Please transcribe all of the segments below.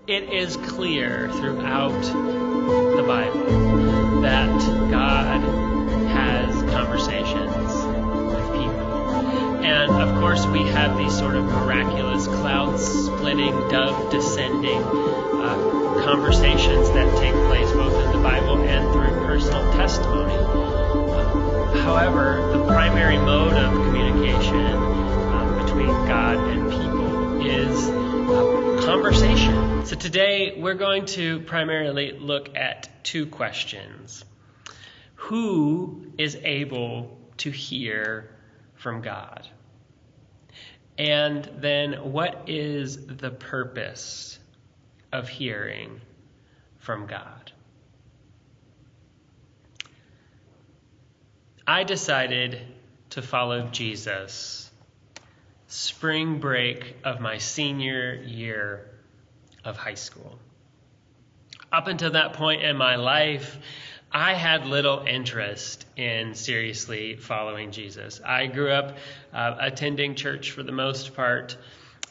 It is clear throughout the Bible that God has conversations with people. And of course we have these sort of miraculous cloud-splitting, dove-descending conversations that take place both in the Bible and through personal testimony. However, the primary mode of communication between God and people is conversation. So today we're going to primarily look at two questions. Who is able to hear from God? And then what is the purpose of hearing from God? I decided to follow Jesus spring break of my senior year of high school. Up until that point in my life, I had little interest in seriously following Jesus. I grew up attending church for the most part,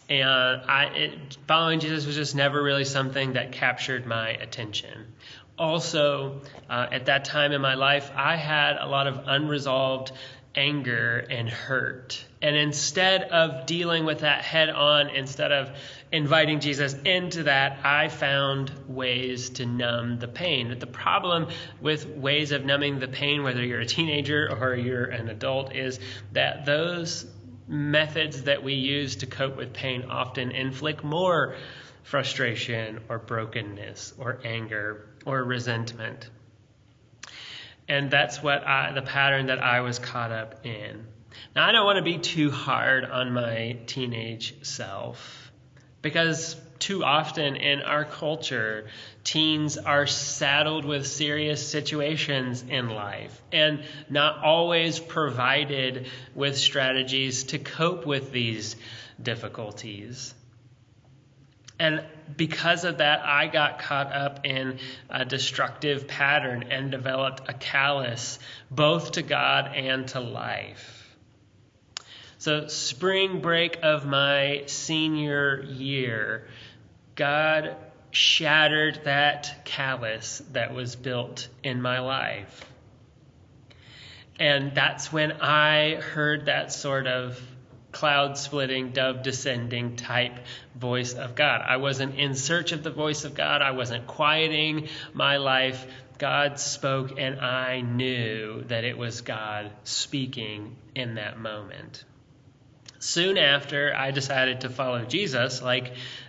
and following Jesus was just never really something that captured my attention. Also, at that time in my life, I had a lot of unresolved anger and hurt. And instead of dealing with that head on, instead of inviting Jesus into that, I found ways to numb the pain. But the problem with ways of numbing the pain, whether you're a teenager or you're an adult, is that those methods that we use to cope with pain often inflict more frustration or brokenness or anger or resentment. And that's the pattern that I was caught up in. Now, I don't want to be too hard on my teenage self, because too often in our culture, teens are saddled with serious situations in life and not always provided with strategies to cope with these difficulties. And because of that, I got caught up in a destructive pattern and developed a callous both to God and to life. So spring break of my senior year, God shattered that callus that was built in my life. And that's when I heard that sort of cloud-splitting, dove-descending type voice of God. I wasn't in search of the voice of God. I wasn't quieting my life. God spoke, and I knew that it was God speaking in that moment. Soon after, I decided to follow Jesus,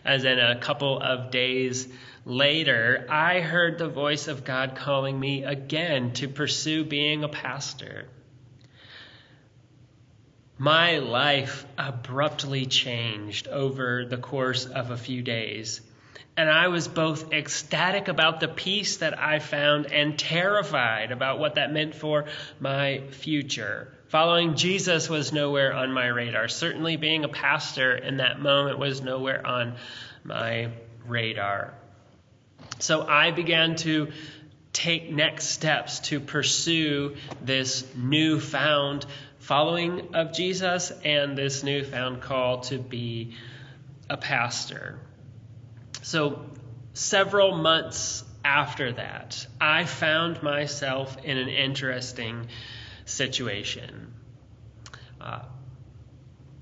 as in a couple of days later, I heard the voice of God calling me again to pursue being a pastor. My life abruptly changed over the course of a few days, and I was both ecstatic about the peace that I found and terrified about what that meant for my future. Following Jesus was nowhere on my radar. Certainly being a pastor in that moment was nowhere on my radar. So I began to take next steps to pursue this newfound following of Jesus and this newfound call to be a pastor. So several months after that, I found myself in an interesting situation.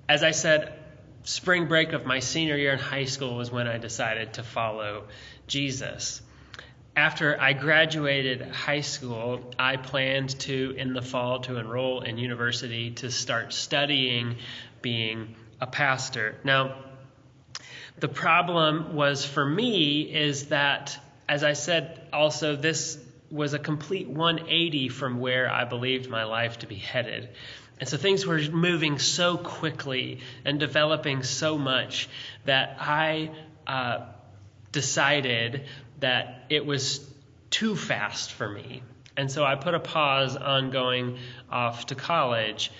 As I said, spring break of my senior year in high school was when I decided to follow Jesus. After I graduated high school, I planned to, in the fall, to enroll in university to start studying being a pastor. Now, the problem was for me is that, as I said, also this was a complete 180 from where I believed my life to be headed. And so things were moving so quickly and developing so much that I decided that it was too fast for me. And so I put a pause on going off to college,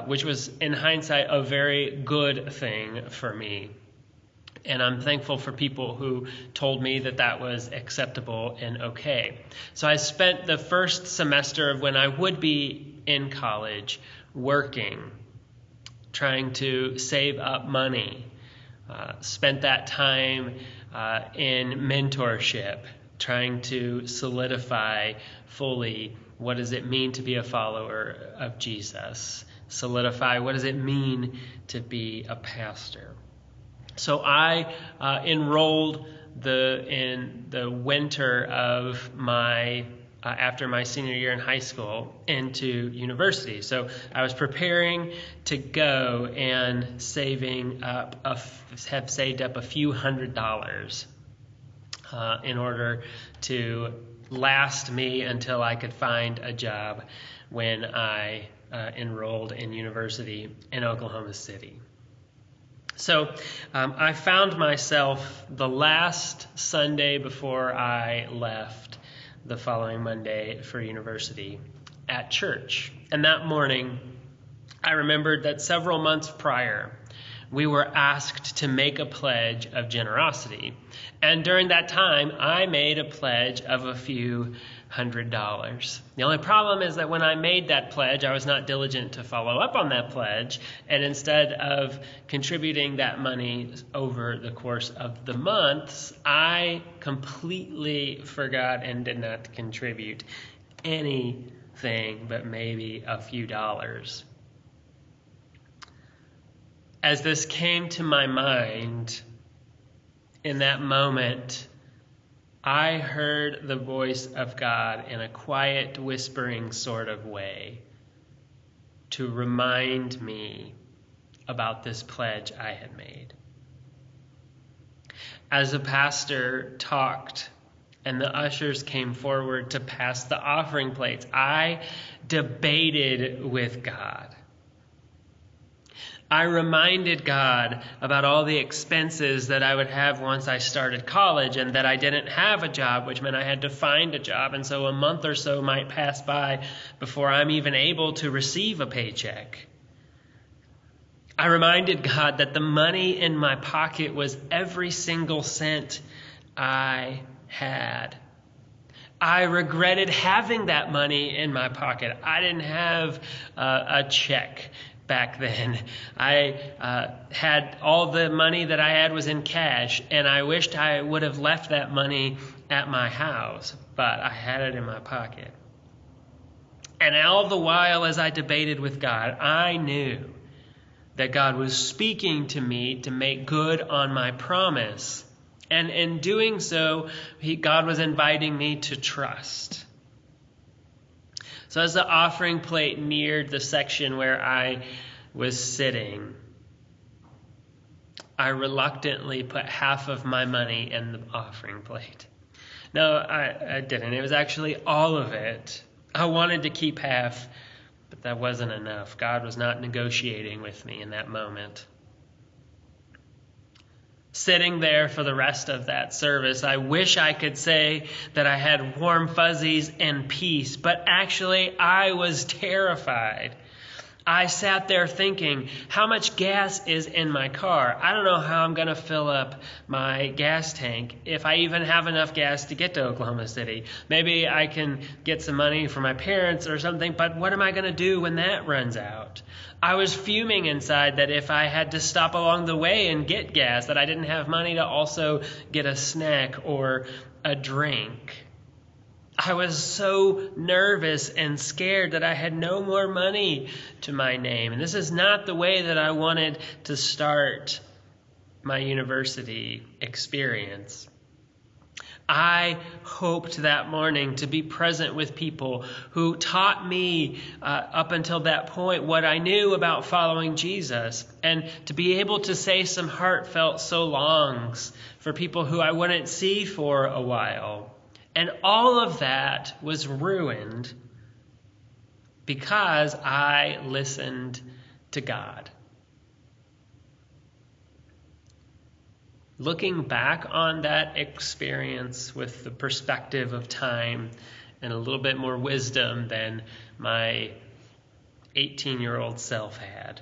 which was, in hindsight, a very good thing for me. And I'm thankful for people who told me that that was acceptable and okay. So I spent the first semester of when I would be in college working, trying to save up money. Spent that time in mentorship, trying to solidify fully what does it mean to be a follower of Jesus, solidify what does it mean to be a pastor. So I enrolled in the winter of my after my senior year in high school into university. So I was preparing to go and have saved up a few $100s in order to last me until I could find a job when I enrolled in university in Oklahoma City. So I found myself the last Sunday before I left the following Monday for university at church. And that morning, I remembered that several months prior, we were asked to make a pledge of generosity. And during that time, I made a pledge of a few $100. The only problem is that when I made that pledge, I was not diligent to follow up on that pledge. And instead of contributing that money over the course of the months, I completely forgot and did not contribute anything but maybe a few dollars. As this came to my mind, in that moment, I heard the voice of God in a quiet, whispering sort of way to remind me about this pledge I had made. As the pastor talked and the ushers came forward to pass the offering plates, I debated with God. I reminded God about all the expenses that I would have once I started college and that I didn't have a job, which meant I had to find a job. And so a month or so might pass by before I'm even able to receive a paycheck. I reminded God that the money in my pocket was every single cent I had. I regretted having that money in my pocket. I didn't have a check back then. I had all the money that I had was in cash, and I wished I would have left that money at my house, but I had it in my pocket. And all the while as I debated with God, I knew that God was speaking to me to make good on my promise. And in doing so, God was inviting me to trust. So as the offering plate neared the section where I was sitting, I reluctantly put half of my money in the offering plate. No, I didn't. It was actually all of it. I wanted to keep half, but that wasn't enough. God was not negotiating with me in that moment. Sitting there for the rest of that service, I wish I could say that I had warm fuzzies and peace, but actually I was terrified. I sat there thinking, how much gas is in my car? I don't know how I'm going to fill up my gas tank if I even have enough gas to get to Oklahoma City. Maybe I can get some money from my parents or something, but what am I going to do when that runs out? I was fuming inside that if I had to stop along the way and get gas, that I didn't have money to also get a snack or a drink. I was so nervous and scared that I had no more money to my name. And this is not the way that I wanted to start my university experience. I hoped that morning to be present with people who taught me up until that point what I knew about following Jesus, and to be able to say some heartfelt so longs for people who I wouldn't see for a while. And all of that was ruined because I listened to God. Looking back on that experience with the perspective of time and a little bit more wisdom than my 18-year-old self had,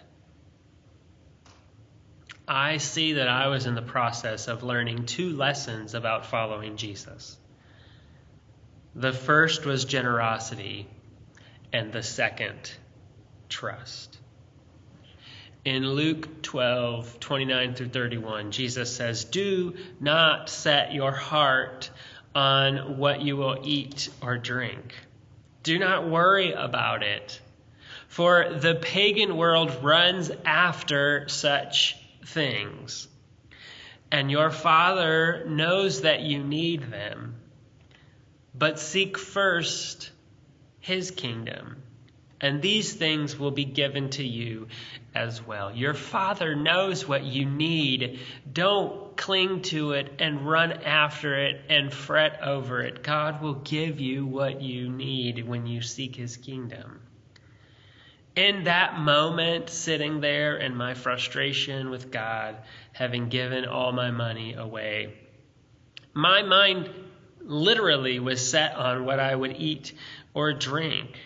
I see that I was in the process of learning 2 lessons about following Jesus. The first was generosity, and the second, trust. In Luke 12:29 through 31, Jesus says, "Do not set your heart on what you will eat or drink. Do not worry about it, for the pagan world runs after such things, and your Father knows that you need them. But seek first his kingdom, and these things will be given to you as well." Your Father knows what you need. Don't cling to it and run after it and fret over it. God will give you what you need when you seek his kingdom. In that moment, sitting there in my frustration with God, having given all my money away, my mind literally was set on what I would eat or drink.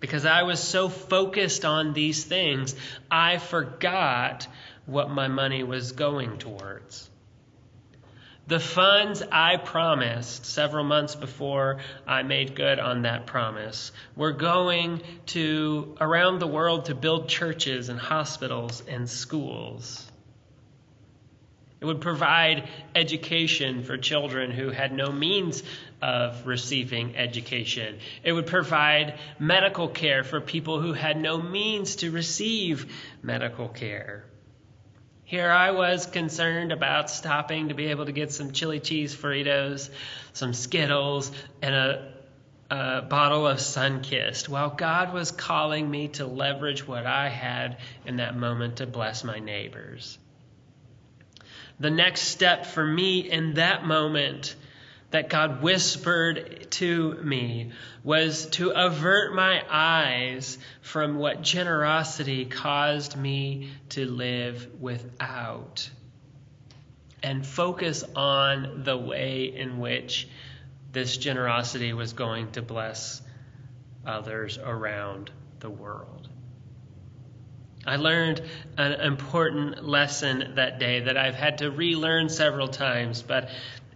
Because I was so focused on these things, I forgot what my money was going towards. The funds I promised several months before I made good on that promise were going to around the world to build churches and hospitals and schools. It would provide education for children who had no means of receiving education. It would provide medical care for people who had no means to receive medical care. Here I was concerned about stopping to be able to get some chili cheese Fritos, some Skittles, and a bottle of Sunkist, while God was calling me to leverage what I had in that moment to bless my neighbors. The next step for me in that moment that God whispered to me was to avert my eyes from what generosity caused me to live without and focus on the way in which this generosity was going to bless others around the world. I learned an important lesson that day that I've had to relearn several times, but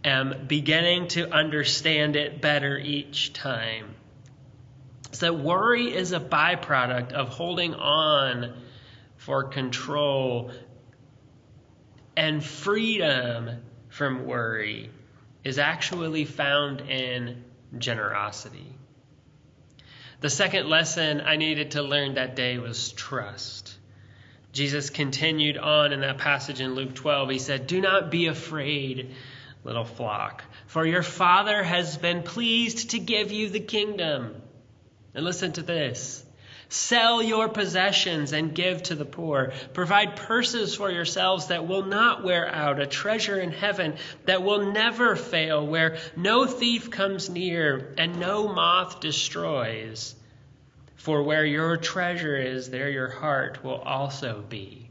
am beginning to understand it better each time. So worry is a byproduct of holding on for control, and freedom from worry is actually found in generosity. The second lesson I needed to learn that day was trust. Jesus continued on in that passage in Luke 12. He said, "Do not be afraid, little flock, for your Father has been pleased to give you the kingdom." And listen to this. "Sell your possessions and give to the poor. Provide purses for yourselves that will not wear out, a treasure in heaven that will never fail, where no thief comes near and no moth destroys. For where your treasure is, there your heart will also be."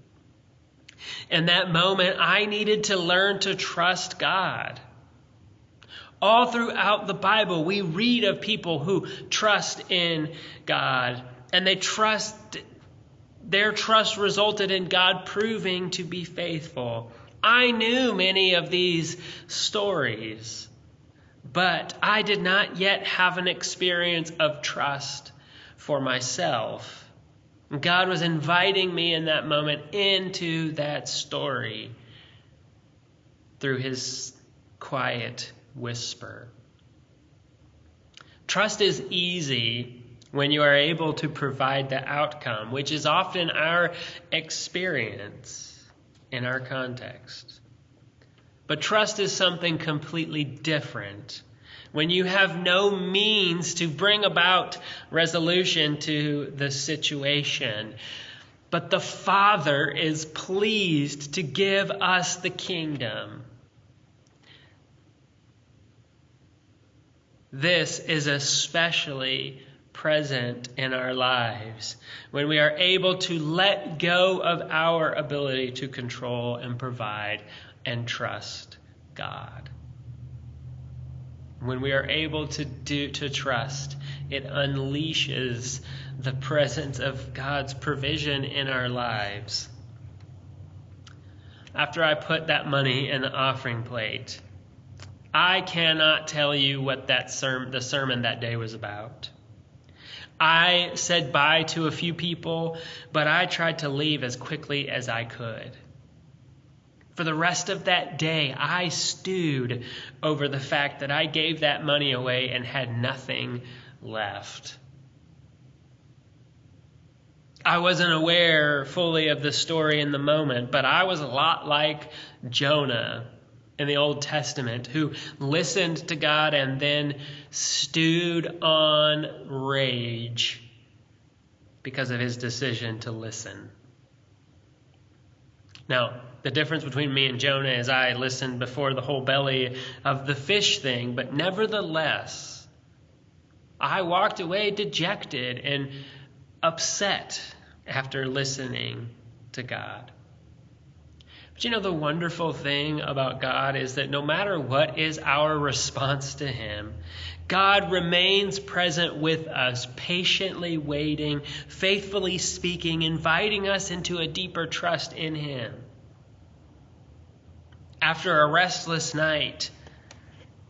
In that moment, I needed to learn to trust God. All throughout the Bible, we read of people who trust in God, and their trust resulted in God proving to be faithful. I knew many of these stories, but I did not yet have an experience of trust for myself. God was inviting me in that moment into that story through his quiet whisper. Trust is easy when you are able to provide the outcome, which is often our experience in our context. But trust is something completely different when you have no means to bring about resolution to the situation. But the Father is pleased to give us the kingdom. This is especially present in our lives when we are able to let go of our ability to control and provide and trust God. When we are able to trust, it unleashes the presence of God's provision in our lives. After I put that money in the offering plate, I cannot tell you what the sermon that day was about. I said bye to a few people, but I tried to leave as quickly as I could. For the rest of that day, I stewed over the fact that I gave that money away and had nothing left. I wasn't aware fully of the story in the moment, but I was a lot like Jonah in the Old Testament, who listened to God and then stewed on rage because of his decision to listen. Now, the difference between me and Jonah is I listened before the whole belly of the fish thing, but nevertheless, I walked away dejected and upset after listening to God. But you know, the wonderful thing about God is that no matter what is our response to him, God remains present with us, patiently waiting, faithfully speaking, inviting us into a deeper trust in him. After a restless night,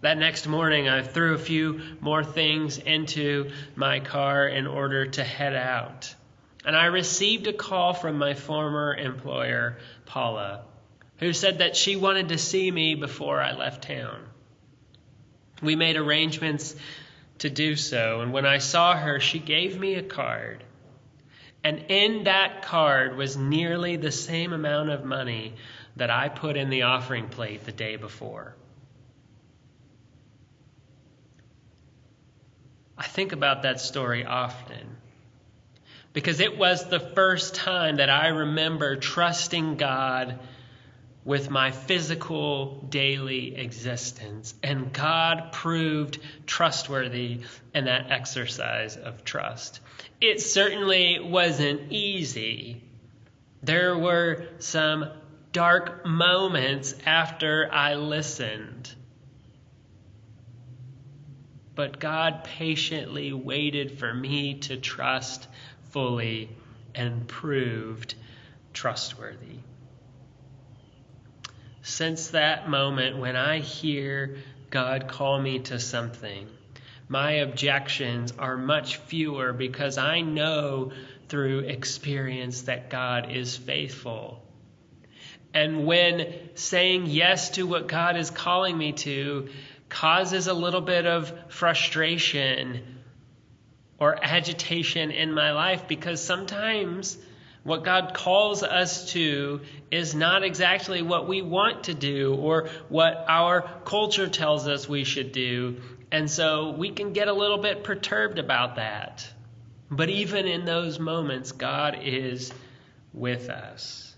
that next morning I threw a few more things into my car in order to head out. And I received a call from my former employer, Paula, who said that she wanted to see me before I left town. We made arrangements to do so, and when I saw her, she gave me a card. And in that card was nearly the same amount of money that I put in the offering plate the day before. I think about that story often because it was the first time that I remember trusting God with my physical daily existence, and God proved trustworthy in that exercise of trust. It certainly wasn't easy. There were some dark moments after I listened. But God patiently waited for me to trust fully and proved trustworthy. Since that moment, when I hear God call me to something, my objections are much fewer because I know through experience that God is faithful. And when saying yes to what God is calling me to causes a little bit of frustration or agitation in my life, because sometimes what God calls us to is not exactly what we want to do or what our culture tells us we should do. And so we can get a little bit perturbed about that. But even in those moments, God is with us.